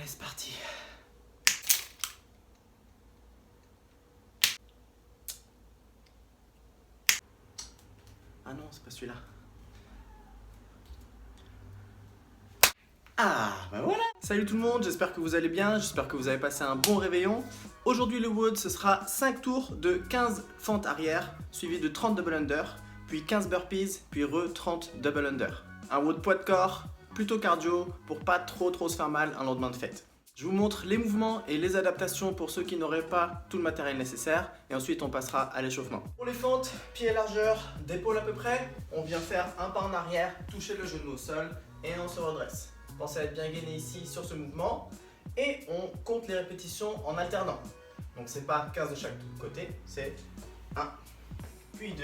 Allez, c'est parti. Ah non, c'est pas celui-là. Ah, bah voilà. Salut tout le monde, j'espère que vous allez bien, j'espère que vous avez passé un bon réveillon. Aujourd'hui le WOD, ce sera 5 tours de 15 fentes arrière, suivi de 30 double under, puis 15 burpees, puis 30 double under. Un WOD poids de corps, plutôt cardio, pour pas trop se faire mal un lendemain de fête. Je vous montre les mouvements et les adaptations pour ceux qui n'auraient pas tout le matériel nécessaire, et ensuite on passera à l'échauffement. Pour les fentes, pieds largeur, d'épaule à peu près, on vient faire un pas en arrière, toucher le genou au sol, et on se redresse. Pensez à être bien gainé ici sur ce mouvement et on compte les répétitions en alternant. Donc c'est pas 15 de chaque côté, c'est 1, puis 2,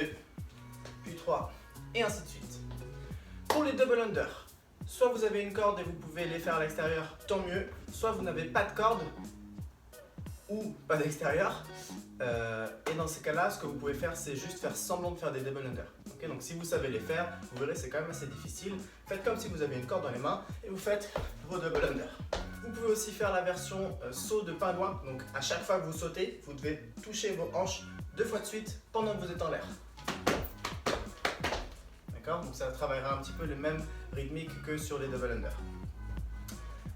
puis 3 et ainsi de suite. Pour les double under, soit vous avez une corde et vous pouvez les faire à l'extérieur, tant mieux, soit vous n'avez pas de corde ou pas d'extérieur. Et dans ces cas-là, ce que vous pouvez faire, c'est juste faire semblant de faire des double under. Okay, donc si vous savez les faire, vous verrez c'est quand même assez difficile. Faites comme si vous avez une corde dans les mains et vous faites vos double under. Vous pouvez aussi faire la version saut de pingouin. Donc à chaque fois que vous sautez, vous devez toucher vos hanches 2 fois de suite pendant que vous êtes en l'air. D'accord? Donc ça travaillera un petit peu le même rythmique que sur les double under.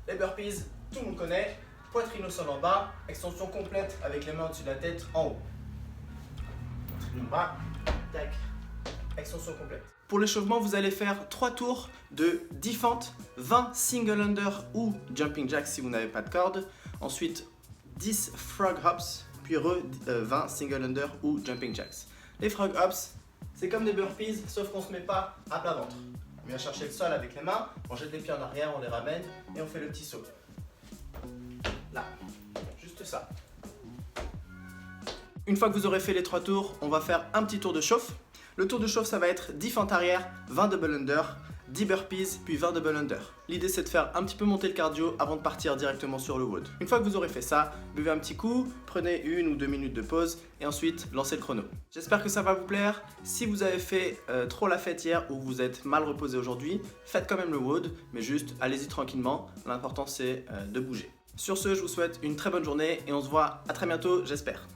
Les burpees, tout le monde connaît. Poitrine au sol en bas, extension complète avec les mains au-dessus de la tête en haut. Poitrine en bas, tac, extension complète. Pour l'échauffement, vous allez faire 3 tours de 10 fentes, 20 single under ou jumping jacks si vous n'avez pas de corde. Ensuite, 10 frog hops, puis 20 single under ou jumping jacks. Les frog hops, c'est comme des burpees, sauf qu'on ne se met pas à plat ventre. On vient chercher le sol avec les mains, on jette les pieds en arrière, on les ramène et on fait le petit saut. Là, juste ça. Une fois que vous aurez fait les 3 tours, on va faire un petit tour de chauffe. Le tour de chauffe, ça va être 10 fentes arrière, 20 double under, 10 burpees, puis 20 double under. L'idée, c'est de faire un petit peu monter le cardio avant de partir directement sur le WOD. Une fois que vous aurez fait ça, buvez un petit coup, prenez 1 ou 2 minutes de pause et ensuite lancez le chrono. J'espère que ça va vous plaire. Si vous avez fait trop la fête hier ou vous êtes mal reposé aujourd'hui, faites quand même le WOD, mais juste allez-y tranquillement. L'important, c'est de bouger. Sur ce, je vous souhaite une très bonne journée et on se voit à très bientôt, j'espère.